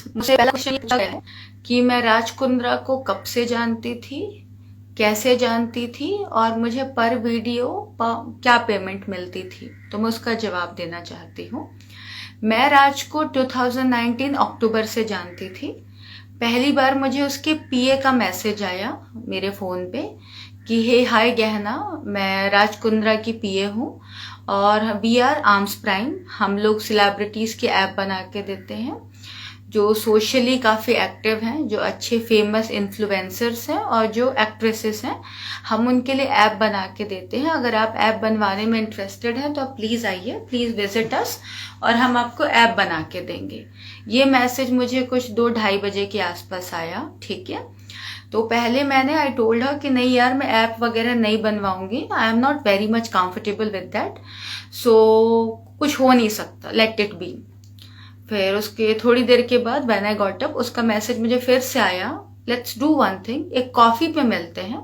मुझसे पहला क्वेश्चन ये पूछा गया है कि मैं राज कुंद्रा को कब से जानती थी, कैसे जानती थी और मुझे पर वीडियो क्या पेमेंट मिलती थी। तो मैं उसका जवाब देना चाहती हूँ। मैं राज को 2019 अक्टूबर से जानती थी। पहली बार मुझे उसके पीए का मैसेज आया मेरे फ़ोन पे कि हे हाय गहना, मैं राज कुंद्रा की पीए हूँ और वी आर आर्म्स प्राइम। हम लोग सेलिब्रिटीज़ के ऐप बना के देते हैं जो सोशली काफ़ी एक्टिव हैं, जो अच्छे फेमस इन्फ्लुएंसर्स हैं और जो एक्ट्रेसेस हैं। हम उनके लिए ऐप बना के देते हैं। अगर आप ऐप बनवाने में इंटरेस्टेड हैं तो आप प्लीज़ आइए, प्लीज़ विजिट अस और हम आपको ऐप बना के देंगे। ये मैसेज मुझे कुछ 2-2:30 बजे के आसपास आया, ठीक है। तो पहले मैंने आई टोल्ड हर कि नहीं यार, मैं ऐप वगैरह नहीं बनवाऊंगी, I am not very much comfortable with that, so कुछ हो नहीं सकता, लेट इट बी। फिर उसके थोड़ी देर के बाद व्हेन आई गॉट अप, उसका मैसेज मुझे फिर से आया, लेट्स डू वन थिंग, एक कॉफी पे मिलते हैं।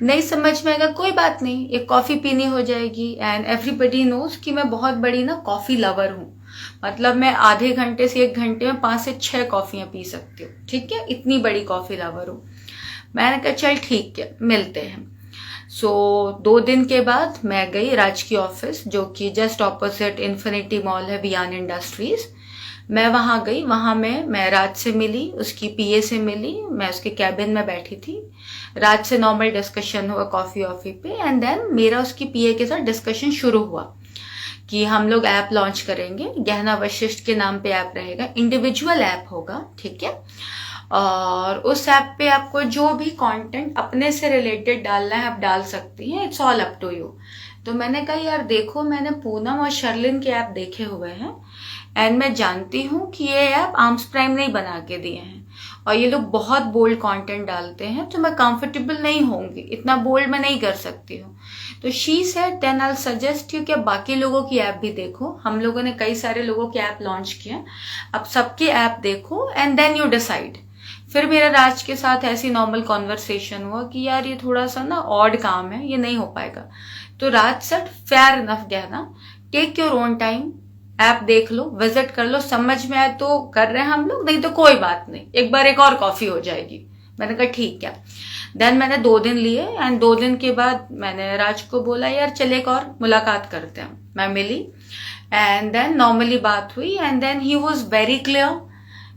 नहीं समझ में आएगा कोई बात नहीं, एक कॉफी पीनी हो जाएगी। एंड एवरीबडी नोज कि मैं बहुत बड़ी ना कॉफी लवर हूँ। मतलब मैं आधे घंटे से 1 घंटे में 5 से 6 कॉफियां पी सकती हूँ, ठीक है, इतनी बड़ी कॉफी लवर हूँ। मैंने कहा चल ठीक है, मिलते हैं। सो 2 दिन के बाद मैं गई राज की ऑफिस, जो कि जस्ट ऑपोजिट इन्फिनिटी मॉल है, वियान इंडस्ट्रीज। मैं वहां गई, वहां मैं राज से मिली, उसकी पीए से मिली, मैं उसके कैबिन में बैठी थी। राज से नॉर्मल डिस्कशन हुआ कॉफी ऑफी पे एंड देन मेरा उसकी पीए के साथ डिस्कशन शुरू हुआ कि हम लोग ऐप लॉन्च करेंगे, गहना वशिष्ठ के नाम पे ऐप रहेगा, इंडिविजुअल ऐप होगा, ठीक है। और उस ऐप पे आपको जो भी कंटेंट अपने से रिलेटेड डालना है आप डाल सकती हैं, it's all up to you. तो मैंने कहा यार देखो, मैंने पूनम और शर्लिन के ऐप देखे हुए हैं एंड मैं जानती हूँ कि ये ऐप आर्म्स प्राइम नहीं बना के दिए हैं और ये लोग बहुत बोल्ड कंटेंट डालते हैं, तो मैं कंफर्टेबल नहीं होंगी, इतना बोल्ड मैं नहीं कर सकती हूँ। तो she said then I suggest you कि बाकी लोगों की ऐप भी देखो। हम लोगों ने कई सारे लोगों के ऐप लॉन्च किए, अब सबके ऐप देखो एंड देन यू डिसाइड। फिर मेरा राज के साथ ऐसी नॉर्मल कॉन्वर्सेशन हुआ कि यार ये थोड़ा सा ना ऑड काम है, ये नहीं हो पाएगा। तो Raj said fair enough Gehna, take your own time, app देख लो, विजिट कर लो, समझ में आए तो कर रहे हैं हम लोग, नहीं तो कोई बात नहीं, एक बार एक और कॉफी हो जाएगी। मैंने कहा ठीक है। देन मैंने 2 दिन लिए एंड 2 दिन के बाद मैंने राज को बोला यार चल एक और मुलाकात करते हैं। मैं मिली एंड देन नॉर्मली बात हुई and then he was very clear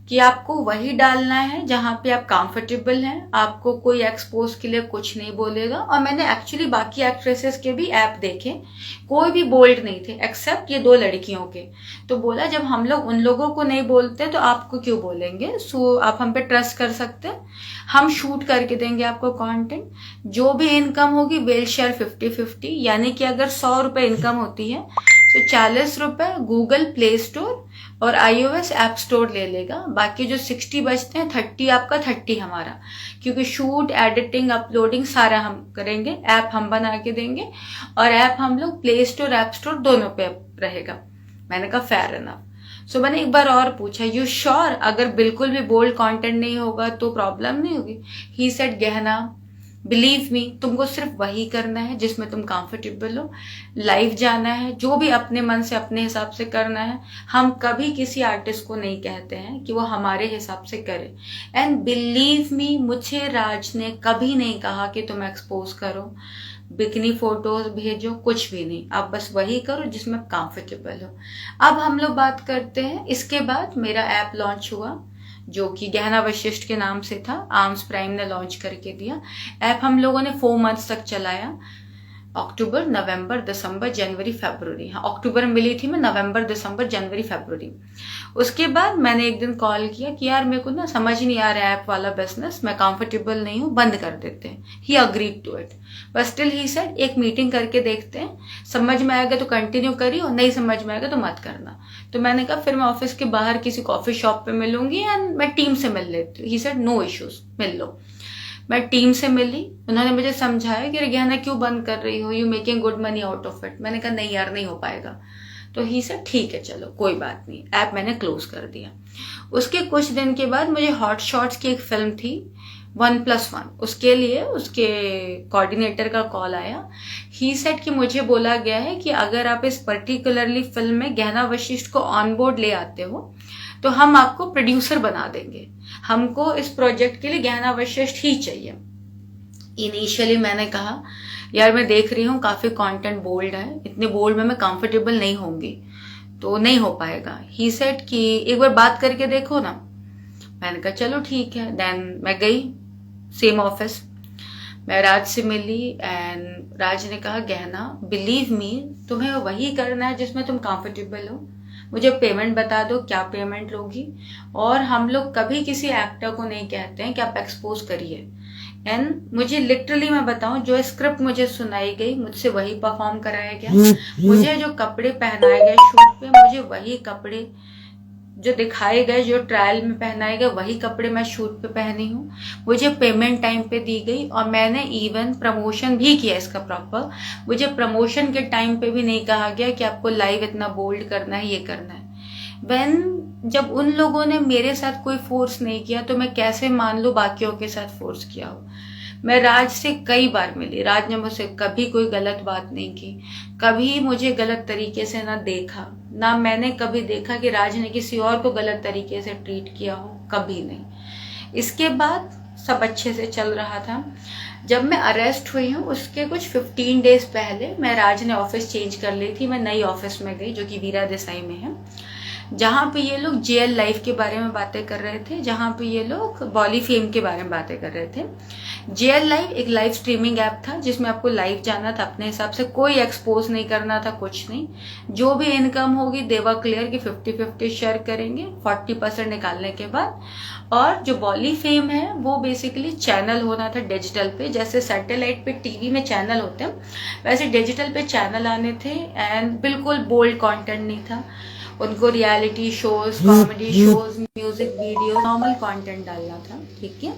कि आपको वही डालना है जहां पे आप कंफर्टेबल हैं, आपको कोई एक्सपोज के लिए कुछ नहीं बोलेगा। और मैंने एक्चुअली बाकी एक्ट्रेसेस के भी ऐप देखे, कोई भी बोल्ड नहीं थे एक्सेप्ट ये 2 लड़कियों के। तो बोला जब हम लोग उन लोगों को नहीं बोलते तो आपको क्यों बोलेंगे, सो आप हम पे ट्रस्ट कर सकते हैं, हम शूट करके देंगे आपको कंटेंट, जो भी इनकम होगी वेल शेयर 50-50, यानी कि अगर 100 रुपए इनकम होती है तो 40 रुपए गूगल प्ले स्टोर और iOS ऐप स्टोर ले लेगा, बाकी जो 60 बचते हैं 30 आपका 30 हमारा, क्योंकि शूट एडिटिंग अपलोडिंग सारा हम करेंगे, ऐप हम बना के देंगे और ऐप हम लोग प्ले स्टोर ऐप स्टोर दोनों पे रहेगा। मैंने कहा फेयर इनफ। सो मैंने एक बार और पूछा यू श्योर, अगर बिल्कुल भी बोल्ड कंटेंट नहीं होगा तो प्रॉब्लम नहीं होगी। ही सेड गहना बिलीव मी, तुमको सिर्फ वही करना है जिसमें तुम कंफर्टेबल हो, लाइव जाना है, जो भी अपने मन से अपने हिसाब से करना है। हम कभी किसी आर्टिस्ट को नहीं कहते हैं कि वो हमारे हिसाब से करे। एंड बिलीव मी, मुझे राज ने कभी नहीं कहा कि तुम एक्सपोज करो, बिकनी फोटोज भेजो, कुछ भी नहीं, आप बस वही करो जिसमें कंफर्टेबल हो। अब हम लोग बात करते हैं, इसके बाद मेरा ऐप लॉन्च हुआ जो कि गहना वशिष्ठ के नाम से था, आर्म्स प्राइम ने लॉन्च करके दिया। ऐप हम लोगों ने 4 मंथ्स तक चलाया, अक्टूबर, नवंबर, दिसंबर, जनवरी, फरवरी। हाँ, अक्टूबर में मिली थी मैं, नवंबर, दिसंबर, जनवरी, फरवरी। उसके बाद मैंने एक दिन कॉल किया कि यार मेरे को ना समझ नहीं आ रहा है ऐप वाला बिजनेस, मैं कंफर्टेबल नहीं हूँ, बंद कर देते हैं। He agreed to it, but still he said एक मीटिंग करके देखते हैं, समझ में आएगा तो कंटिन्यू करिए और नहीं समझ में आएगा तो मत करना। तो मैंने कहा फिर मैं ऑफिस के बाहर किसी कॉफी शॉप पे मिलूंगी एंड मैं टीम से मिल लेती हूँ। ही सेड नो इश्यूज, मिल लो। मैं टीम से मिली, उन्होंने मुझे समझाया कि गहना क्यों बंद कर रही हो, you making good money out of it. मैंने कहा नहीं यार नहीं हो पाएगा। तो ही से ठीक है चलो कोई बात नहीं, ऐप मैंने क्लोज कर दिया। उसके कुछ दिन के बाद मुझे हॉट शॉट्स की एक फिल्म थी 1+1, उसके लिए उसके कोऑर्डिनेटर का कॉल आया। ही सेड कि मुझे बोला गया है कि अगर आप इस पर्टिकुलरली फिल्म में गहना वशिष्ठ को ऑन बोर्ड ले आते हो तो हम आपको प्रोड्यूसर बना देंगे, हमको इस प्रोजेक्ट के लिए गहना वशिष्ठ ही चाहिए। इनिशियली मैंने कहा यार मैं देख रही हूँ काफी कंटेंट बोल्ड है, इतने बोल्ड में मैं कंफर्टेबल नहीं होंगी, तो नहीं हो पाएगा। ही सेड कि एक बार बात करके देखो ना। मैंने कहा चलो ठीक है। देन मैं गई सेम ऑफिस, मैं राज से मिली एंड राज ने कहा गहना बिलीव मी तुम्हें वही करना है जिसमें तुम कंफर्टेबल हो, मुझे पेमेंट बता दो क्या पेमेंट लोगी। और हम लोग कभी किसी एक्टर को नहीं कहते हैं कि आप एक्सपोज करिए। एंड मुझे लिटरली मैं बताऊं, जो स्क्रिप्ट मुझे सुनाई गई मुझसे वही परफॉर्म कराया गया। मुझे जो कपड़े पहनाए गए शूट पे, मुझे वही कपड़े जो दिखाए गए, जो ट्रायल में पहनाए गए वही कपड़े मैं शूट पे पहनी हूँ। मुझे पेमेंट टाइम पे दी गई और मैंने इवन प्रमोशन भी किया इसका प्रॉपर। मुझे प्रमोशन के टाइम पे भी नहीं कहा गया कि आपको लाइव इतना बोल्ड करना है, ये करना है। जब उन लोगों ने मेरे साथ कोई फोर्स नहीं किया तो मैं कैसे मान लूं बाकियों के साथ फोर्स किया हो। मैं राज से कई बार मिली, राज ने मुझसे कभी कोई गलत बात नहीं की, कभी मुझे गलत तरीके से ना देखा, ना मैंने कभी देखा कि राज ने किसी और को गलत तरीके से ट्रीट किया हो, कभी नहीं। इसके बाद सब अच्छे से चल रहा था। जब मैं अरेस्ट हुई हूँ उसके कुछ 15 डेज पहले मैं राज ने ऑफिस चेंज कर ली थी, मैं नई ऑफिस में गई जो कि वीरा देसाई में है, जहाँ पे ये लोग जेएल लाइव के बारे में बातें कर रहे थे, जहाँ पे ये लोग बॉली फेम के बारे में बातें कर रहे थे। जेएल लाइव एक लाइव स्ट्रीमिंग ऐप था जिसमें आपको लाइव जाना था अपने हिसाब से, कोई एक्सपोज नहीं करना था, कुछ नहीं। जो भी इनकम होगी देवा क्लियर की 50-50 शेयर करेंगे 40% निकालने के बाद। और जो बॉली फेम है वो बेसिकली चैनल होना था डिजिटल पे, जैसे सैटेलाइट पे टीवी में चैनल होते हैं वैसे डिजिटल पे चैनल आने थे। एंड बिल्कुल बोल्ड कंटेंट नहीं था, उनको reality shows, comedy shows, music video, normal content डालना था, ठीक है।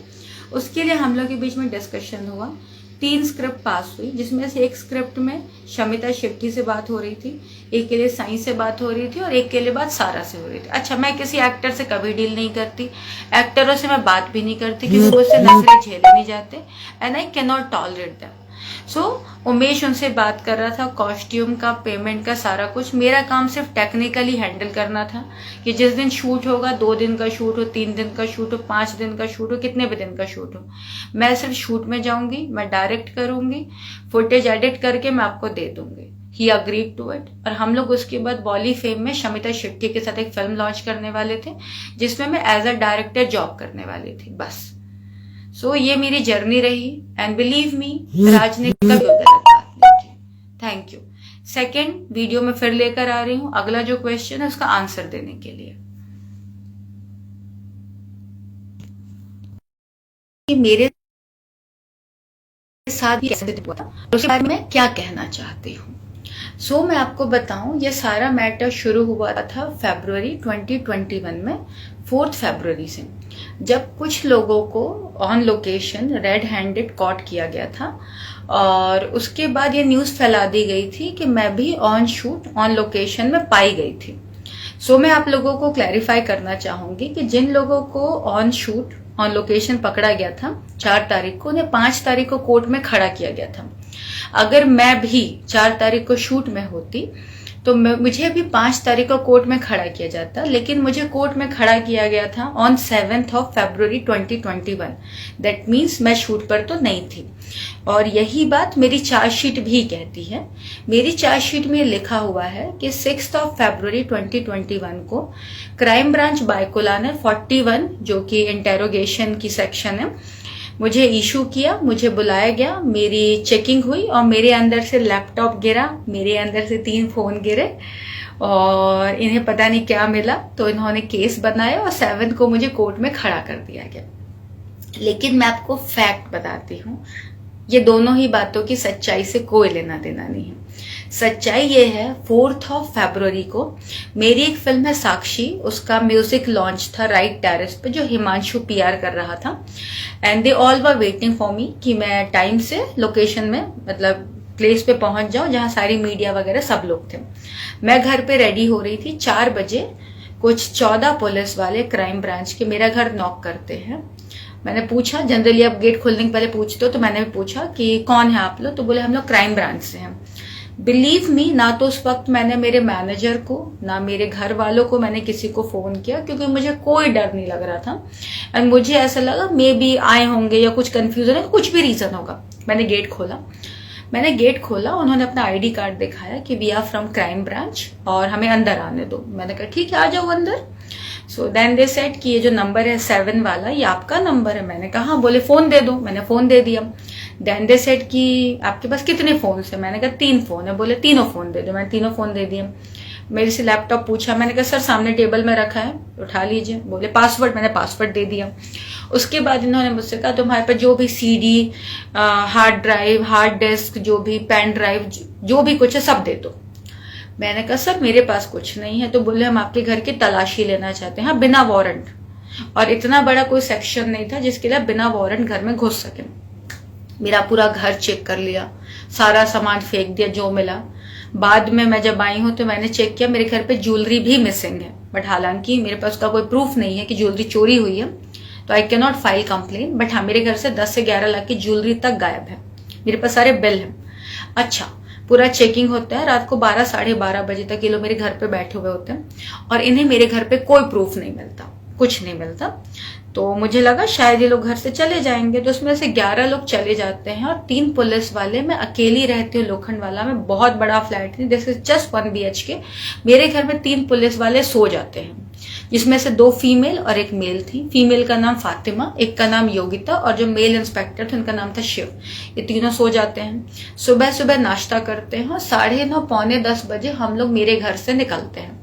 उसके लिए हम लोग के बीच में डिस्कशन हुआ, 3 स्क्रिप्ट पास हुई, जिसमें से एक स्क्रिप्ट में शमिता शेट्टी से बात हो रही थी, एक के लिए साई से बात हो रही थी और एक के लिए बात सारा से हो रही थी। अच्छा, मैं किसी एक्टर से कभी डील नहीं करती, एक्टरों से मैं बात भी नहीं करती क्योंकि मुझसे नजरें झेले नहीं जाते and I can not tolerate them. So Umesh उनसे बात कर रहा था कॉस्ट्यूम का, पेमेंट का, सारा कुछ। मेरा काम सिर्फ टेक्निकली हैंडल करना था कि जिस दिन शूट होगा, 2 दिन का शूट हो, 3 दिन का शूट हो, 5 दिन का शूट हो, कितने भी दिन का शूट हो, मैं सिर्फ शूट में जाऊंगी, मैं डायरेक्ट करूंगी, फुटेज एडिट करके मैं आपको दे दूंगी। He agreed to it. और हम लोग उसके बाद बॉली फेम में शमिता शेट्टी के साथ एक फिल्म लॉन्च करने वाले थे जिसमें मैं एज अ डायरेक्टर जॉब करने वाली थी, बस। सो ये मेरी जर्नी रही एंड बिलीव मी, राज ने कभी गलत बात नहीं की। Thank you. सेकेंड वीडियो में फिर लेकर आ रही हूं, अगला जो क्वेश्चन है उसका आंसर देने के लिए। मेरे साथ भी कैसे हुआ था, उसके बारे में क्या कहना चाहती हूँ। सो मैं आपको बताऊं, ये सारा मैटर शुरू हुआ था फरवरी 2021 में, 4 फरवरी से, जब कुछ लोगों को on location red handed caught किया गया था। और उसके बाद ये न्यूज फैला दी गई थी कि मैं भी ऑन शूट ऑन लोकेशन में पाई गई थी। सो मैं आप लोगों को क्लैरिफाई करना चाहूंगी कि जिन लोगों को ऑन शूट ऑन लोकेशन पकड़ा गया था 4 तारीख को, उन्हें 5 तारीख को कोर्ट में खड़ा किया गया था। अगर मैं भी 4 तारीख को शूट में होती तो मुझे भी 5 तारीख को कोर्ट में खड़ा किया जाता, लेकिन मुझे कोर्ट में खड़ा किया गया था ऑन 7 फरवरी 2021। दैट मीन्स मैं शूट पर तो नहीं थी। और यही बात मेरी चार्जशीट भी कहती है। मेरी चार्जशीट में लिखा हुआ है कि 6 फरवरी 2021 को क्राइम ब्रांच बायकुला ने 41, जो कि इंटेरोगेशन की सेक्शन है, मुझे इशू किया, मुझे बुलाया गया, मेरी चेकिंग हुई और मेरे अंदर से लैपटॉप गिरा, मेरे अंदर से 3 फोन गिरे और इन्हें पता नहीं क्या मिला, तो इन्होंने केस बनाया और 7 को मुझे कोर्ट में खड़ा कर दिया गया। लेकिन मैं आपको फैक्ट बताती हूँ, ये दोनों ही बातों की सच्चाई से कोई लेना देना नहीं है। सच्चाई ये है, 4 फरवरी को मेरी एक फिल्म है साक्षी, उसका म्यूजिक लॉन्च था राइट टेरेस पे, जो हिमांशु पीआर कर रहा था। And they all were waiting for me कि मैं टाइम से लोकेशन में, मतलब प्लेस पे पहुंच जाऊं जहां सारी मीडिया वगैरह सब लोग थे। मैं घर पे रेडी हो रही थी, 4 बजे कुछ 14 पुलिस वाले क्राइम ब्रांच के मेरा घर नॉक करते हैं। मैंने पूछा, जनरली आप गेट खोलने के पहले पूछते हो, तो मैंने भी पूछा कि कौन है आप लोग, तो बोले हम लोग क्राइम ब्रांच से हैं। बिलीव मी, ना तो उस वक्त मैंने मेरे मैनेजर को, ना मेरे घर वालों को मैंने किसी को फोन किया, क्योंकि मुझे कोई डर नहीं लग रहा था। एंड मुझे ऐसा लगा मे बी आए होंगे या कुछ कंफ्यूजन है, कुछ भी रीजन होगा। मैंने गेट खोला, उन्होंने अपना आईडी कार्ड दिखाया कि we are from crime branch और हमें अंदर आने दो। मैंने कहा ठीक है, आ जाओ अंदर। सो देन दे सेड कि ये जो नंबर है 7 वाला, ये आपका नंबर है। मैंने कहा हाँ। बोले फोन दे दो। मैंने फोन दे दिया। देन दे सेड कि आपके पास कितने फोन है? मैंने कहा 3 फोन है। बोले तीनों फोन दे दो। मैंने तीनों फोन दे दिए। मेरे से लैपटॉप पूछा। मैंने कहा सर सामने टेबल में रखा है, उठा लीजिए। बोले पासवर्ड। मैंने पासवर्ड दे दिया। उसके बाद इन्होंने मुझसे कहा तुम्हारे पास जो भी CD, hard drive, hard disk, जो भी पेन ड्राइव, जो भी कुछ है सब दे दो। मैंने कहा सर मेरे पास कुछ नहीं है। तो बोले हम आपके घर की तलाशी लेना चाहते हैं, हाँ बिना वारंट। और इतना बड़ा कोई सेक्शन नहीं था जिसके लिए बिना वारंट घर में घुस सके। मेरा पूरा घर चेक कर लिया, सारा सामान फेंक दिया जो मिला। बाद में मैं जब आई हूं तो मैंने चेक किया, मेरे घर पे ज्वेलरी भी मिसिंग है। बट हालांकि मेरे पास उसका कोई प्रूफ नहीं है कि ज्वेलरी चोरी हुई है, तो आई can not file complain. But हाँ, मेरे घर से 10 से 11 लाख की ज्वेलरी तक गायब है। मेरे पास सारे बिल हैं। अच्छा, पूरा चेकिंग होता है रात को 12 साढ़े 12 बजे तक। ये लोग मेरे घर पे बैठे हुए होते हैं और इन्हें मेरे घर पे कोई प्रूफ नहीं मिलता, कुछ नहीं मिलता। तो मुझे लगा शायद ये लोग घर से चले जाएंगे। तो उसमें से 11 लोग चले जाते हैं और 3 पुलिस वाले। मैं अकेली रहती हूँ लोखंड वाला में, बहुत बड़ा फ्लैट है, दिस इज जस्ट 1 BHK। मेरे घर में 3 पुलिस वाले सो जाते हैं, जिसमें से 2 फीमेल और 1 मेल थी। फीमेल का नाम फातिमा, एक का नाम योगिता, और जो मेल इंस्पेक्टर थे उनका नाम था शिव। ये तीनों सो जाते हैं। सुबह सुबह नाश्ता करते हैं और 9:30 पौने 10 बजे हम लोग मेरे घर से निकलते हैं।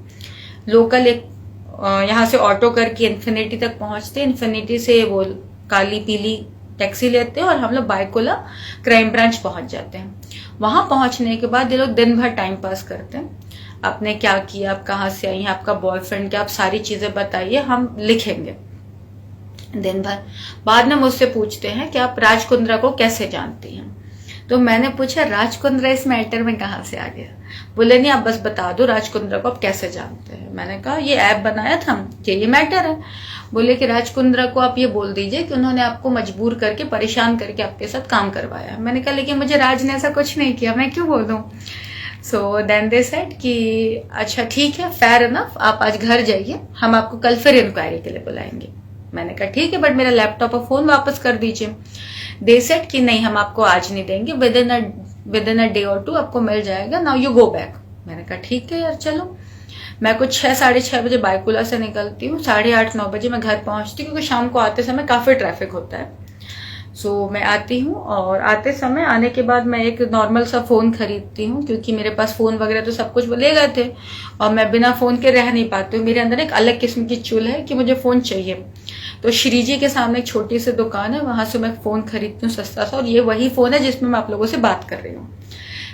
लोकल एक यहाँ से ऑटो करके इन्फिनिटी तक पहुंचते हैं। इन्फिनिटी से वो काली पीली टैक्सी लेते हैं और हम लोग बाइकोला क्राइम ब्रांच पहुंच जाते हैं। वहां पहुंचने के बाद ये लोग दिन भर टाइम पास करते हैं। आपने क्या किया, आप कहाँ से आई हैं, आपका बॉयफ्रेंड क्या, आप सारी चीजें बताइए, हम लिखेंगे दिन भर। बाद में मुझसे पूछते हैं कि आप राज कुंद्रा को कैसे जानती हैं। तो मैंने पूछा राज कुंद्रा इस मैटर में कहाँ से आ गया। बोले नहीं, आप बस बता दो राज कुंद्रा को आप कैसे जानते हैं। मैंने कहा ये ऐप बनाया था, ये मैटर है। बोले कि राज कुंद्रा को आप ये बोल दीजिए कि उन्होंने आपको मजबूर करके, परेशान करके आपके साथ काम करवाया। मैंने कहा लेकिन मुझे राज ने ऐसा कुछ नहीं किया, मैं क्यों बोलूं। सो देन दे सेड कि अच्छा ठीक है, फेयर इनफ, आप आज घर जाइए, हम आपको कल फिर इंक्वायरी के लिए बुलाएंगे। मैंने कहा ठीक है, बट मेरा लैपटॉप और फोन वापस कर दीजिए। दे सेड कि नहीं, हम आपको आज नहीं देंगे, विद इन अ डे और 2 आपको मिल जाएगा, नाउ यू गो बैक। मैंने कहा ठीक है यार चलो। मैं कुछ 6 साढ़े 6 बजे बाइकुला से निकलती हूँ, 8:30 9 बजे मैं घर पहुंचती हूँ, क्योंकि शाम को आते समय काफी ट्रैफिक होता है। सो मैं आती हूँ और आने के बाद मैं एक नॉर्मल सा फोन खरीदती हूँ, क्योंकि मेरे पास फोन वगैरह तो सब कुछ वो ले गए थे और मैं बिना फोन के रह नहीं पाती हूँ। मेरे अंदर एक अलग किस्म की चुल है कि मुझे फोन चाहिए। तो श्री जी के सामने एक छोटी सी दुकान है, वहां से मैं फोन खरीदती हूँ सस्ता सा, और ये वही फोन है जिसमें मैं आप लोगों से बात कर रही हूँ।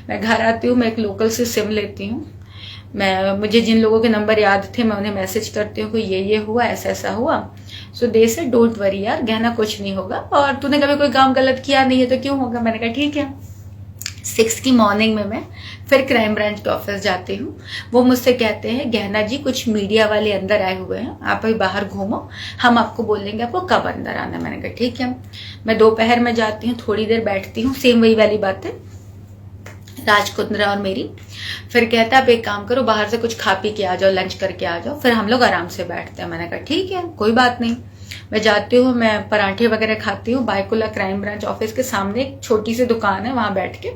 मैं घर आती हूँ, मैं एक लोकल से सिम लेती हूँ। मुझे जिन लोगों के नंबर याद थे मैं उन्हें मैसेज करती हूँ कि ये हुआ, ऐसा ऐसा हुआ। सो दे से डोंट वरी यार, गहना कुछ नहीं होगा, और तूने कभी कोई काम गलत किया नहीं है तो क्यों होगा। मैंने कहा ठीक है। 6 की मॉर्निंग में मैं फिर क्राइम ब्रांच के ऑफिस जाती हूँ। वो मुझसे कहते हैं गहना जी कुछ मीडिया वाले अंदर आए हुए हैं, आप अभी बाहर घूमो, हम आपको बोलेंगे आपको कब अंदर आना। मैंने कहा ठीक है। मैं दोपहर में जाती हूँ, थोड़ी देर बैठती हूँ, सेम वही वाली बातें, राज कुंद्रा और मेरी। फिर कहता है आप एक काम करो, बाहर से कुछ खा पी के आ जाओ, लंच करके आ जाओ, फिर हम लोग आराम से बैठते हैं। मैंने कहा ठीक है, कोई बात नहीं। मैं जाती हूँ, मैं पराठे वगैरह खाती हूँ, बाइकुला क्राइम ब्रांच ऑफिस के सामने एक छोटी सी दुकान है, वहां बैठ के,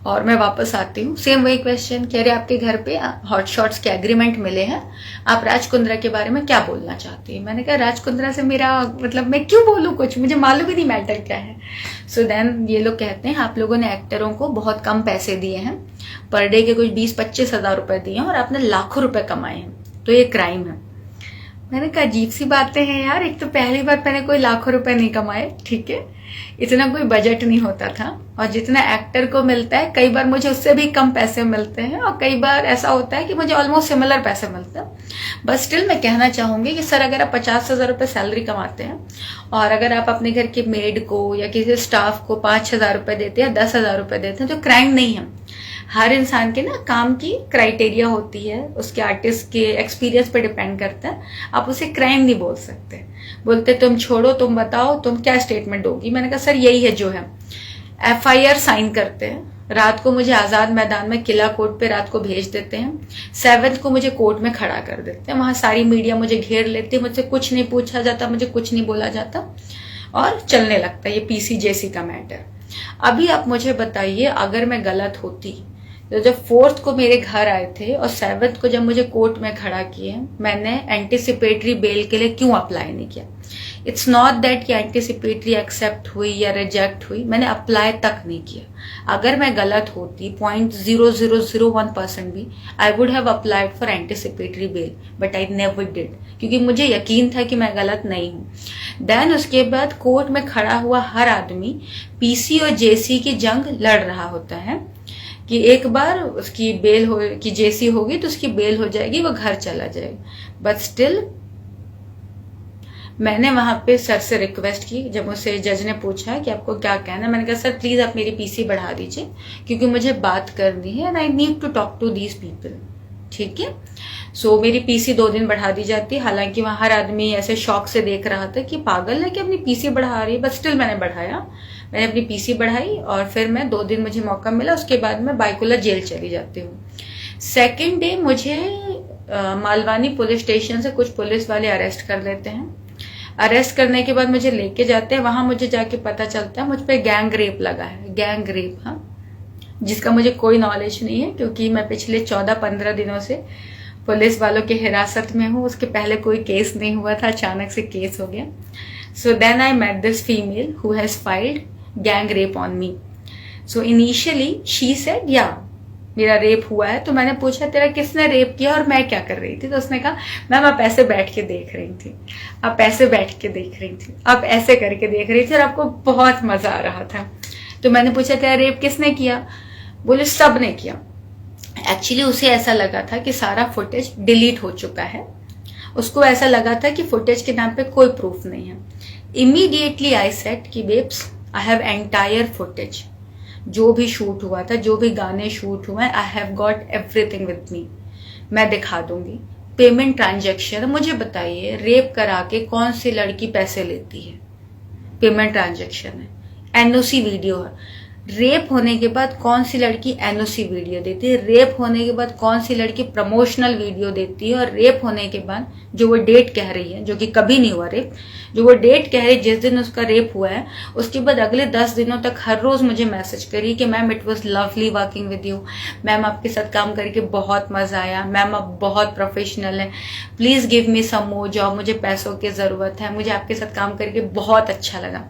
और मैं वापस आती हूँ। सेम वही क्वेश्चन, कह रहे आपके घर पे हॉट शॉट्स के एग्रीमेंट मिले हैं, आप राज कुंद्रा के बारे में क्या बोलना चाहती है। मैंने कहा राज कुंद्रा से मेरा मतलब मैं क्यों बोलूँ कुछ, मुझे मालूम ही नहीं मैटर क्या है। सो देन ये लोग कहते हैं आप लोगों ने एक्टरों को बहुत कम पैसे दिए हैं, पर डे के कुछ 20-25 हजार रुपए दिए हैं, और आपने लाखों रुपए कमाए हैं, तो ये क्राइम है। मैंने कहा अजीब सी बातें हैं यार, एक तो पहली बार मैंने कोई लाखों रुपए नहीं कमाए, ठीक है, इतना कोई बजट नहीं होता था, और जितना एक्टर को मिलता है कई बार मुझे उससे भी कम पैसे मिलते हैं, और कई बार ऐसा होता है कि मुझे ऑलमोस्ट सिमिलर पैसे मिलते हैं। बस स्टिल मैं कहना चाहूंगी कि सर अगर आप 50,000 रुपए सैलरी कमाते हैं, और अगर आप अपने घर के मेड को या किसी स्टाफ को 5,000 रुपए देते हैं, 10,000 रुपए देते हैं, तो क्राइम नहीं है। हर इंसान के ना काम की क्राइटेरिया होती है, उसके आर्टिस्ट के एक्सपीरियंस पे डिपेंड करता है, आप उसे क्राइम नहीं बोल सकते। बोलते तुम छोड़ो, तुम बताओ तुम क्या स्टेटमेंट दोगी। मैंने कहा सर यही है जो है, FIR साइन करते हैं, रात को मुझे आजाद मैदान में किला कोर्ट पे रात को भेज देते हैं। 7th को मुझे कोर्ट में खड़ा कर देते हैं। वहां सारी मीडिया मुझे घेर लेती है, मुझसे कुछ नहीं पूछा जाता, मुझे कुछ नहीं बोला जाता और चलने लगता है ये PCJC का मैटर। अभी आप मुझे बताइए, अगर मैं गलत होती तो जब 4th को मेरे घर आए थे और 7th को जब मुझे कोर्ट में खड़ा किए, मैंने एंटीसिपेटरी बेल के लिए क्यों अप्लाई नहीं किया? इट्स नॉट दैट कि एंटीसिपेटरी एक्सेप्ट हुई या रिजेक्ट हुई, मैंने अप्लाई तक नहीं किया। अगर मैं गलत होती 0.0001% भी, I would have applied for anticipatory bail, but I never did, क्योंकि मुझे यकीन था कि मैं गलत नहीं हूं। देन उसके बाद कोर्ट में खड़ा हुआ हर आदमी PC और JC की जंग लड़ रहा होता है कि एक बार उसकी बेल हो कि JC होगी तो उसकी बेल हो जाएगी, वो घर चला जाएगा। बट स्टिल मैंने वहां पे सर से रिक्वेस्ट की, जब मुझसे जज ने पूछा कि आपको क्या कहना है, मैंने कहा सर प्लीज आप मेरी PC बढ़ा दीजिए, क्योंकि मुझे बात करनी है and I need to talk to these people. ठीक है, सो मेरी PC 2 दिन बढ़ा दी जाती। हालांकि वहां हर आदमी ऐसे शौक से देख रहा था कि पागल है कि अपनी PC बढ़ा रही है, बट स्टिल मैंने बढ़ाया। मैंने अपनी PC बढ़ाई और फिर मैं 2 दिन मुझे मौका मिला, उसके बाद मैं बाइकुला जेल चली जाती हूँ। सेकेंड डे मुझे मालवानी पुलिस स्टेशन से कुछ पुलिस वाले अरेस्ट कर लेते हैं। अरेस्ट करने के बाद मुझे लेके जाते हैं, वहां मुझे जाके पता चलता है मुझ पे गैंग रेप लगा है। गैंग रेप, हाँ, जिसका मुझे कोई नॉलेज नहीं है, क्योंकि मैं पिछले 14-15 दिनों से पुलिस वालों की हिरासत में हूँ। उसके पहले कोई केस नहीं हुआ था, अचानक से केस हो गया। So then I met this female who has filed gang rape on me. So initially she said या मेरा रेप हुआ है। तो मैंने पूछा तेरा किसने रेप किया और मैं क्या कर रही थी? तो उसने कहा मैम आप ऐसे बैठ के देख रही थी, आप ऐसे बैठ के देख रही थी, आप ऐसे करके देख रही थी और आपको बहुत मजा आ रहा था। तो मैंने पूछा तेरा रेप किसने किया? बोले सब ने किया। एक्चुअली उसे ऐसा लगा था कि सारा फुटेज डिलीट हो चुका है, उसको ऐसा लगा था कि फुटेज के नाम पे कोई प्रूफ नहीं है। इमीडिएटली आई सेड कि babes I have entire footage, जो भी शूट हुआ था, जो भी गाने शूट हुए, I have got everything with me, मैं दिखा दूंगी। पेमेंट ट्रांजैक्शन, मुझे बताइए रेप करा के कौन सी लड़की पैसे लेती है? पेमेंट ट्रांजैक्शन है, NOC वीडियो है। रेप होने के बाद कौन सी लड़की NOC वीडियो देती है? रेप होने के बाद कौन सी लड़की प्रमोशनल वीडियो देती है? और रेप होने के बाद जो वो डेट कह रही है, जो कि कभी नहीं हुआ रेप, जो वो डेट कह रही है जिस दिन उसका रेप हुआ है, उसके बाद अगले 10 दिनों तक हर रोज मुझे मैसेज करी कि ma'am it was lovely working with you, ma'am आपके साथ काम करके बहुत मजा आया, मैम आप बहुत प्रोफेशनल है, please give me some more job, मुझे पैसों की जरूरत है, मुझे आपके साथ काम करके बहुत अच्छा लगा।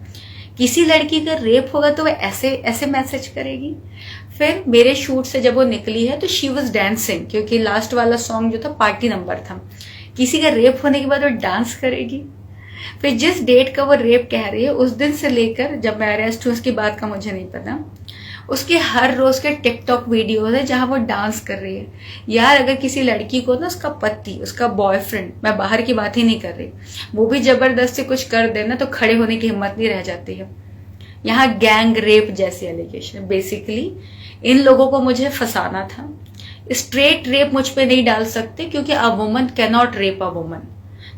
किसी लड़की का रेप होगा तो वो ऐसे ऐसे मैसेज करेगी। फिर मेरे शूट से जब वो निकली है तो शी वॉज डांसिंग, क्योंकि लास्ट वाला सॉन्ग जो था पार्टी नंबर था। किसी का रेप होने के बाद वो डांस करेगी। फिर जिस डेट का वो रेप कह रही है उस दिन से लेकर जब मैं अरेस्ट हूँ उसकी बात का मुझे नहीं पता, उसके हर रोज के टिकटॉक वीडियोस है जहां वो डांस कर रही है। यार अगर किसी लड़की को ना उसका पति, उसका बॉयफ्रेंड, मैं बाहर की बात ही नहीं कर रही, वो भी जबरदस्ती कुछ कर देना तो खड़े होने की हिम्मत नहीं रह जाती है। यहाँ गैंग रेप जैसी एलिगेशन, बेसिकली इन लोगों को मुझे फंसाना था। स्ट्रेट रेप मुझ पे नहीं डाल सकते क्योंकि a woman can not rape a woman.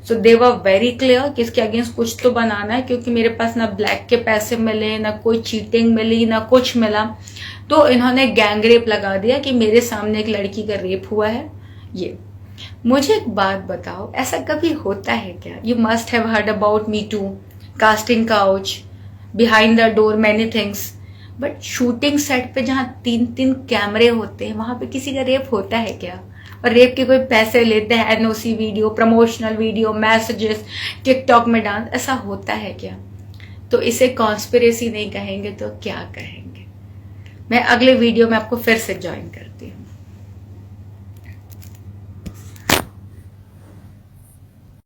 So they were very clear कि इसके अगेंस्ट कुछ तो बनाना है, क्योंकि मेरे पास ना ब्लैक के पैसे मिले, ना कोई चीटिंग मिली, ना कुछ मिला। तो इन्होंने गैंग रेप लगा दिया कि मेरे सामने एक लड़की का रेप हुआ है। ये मुझे एक बात बताओ, ऐसा कभी होता है क्या? You must have heard about me too, casting couch, behind the door, many things, but shooting set पे जहाँ 3-3 कैमरे होते हैं वहां पे किसी का रेप होता है क्या? और रेप के कोई पैसे लेते हैं? NOC video, promotional video, messages, TikTok में डांस, ऐसा होता है क्या? तो इसे कॉन्स्पिरेसी नहीं कहेंगे तो क्या कहेंगे? मैं अगले वीडियो में आपको फिर से ज्वाइन करती हूँ।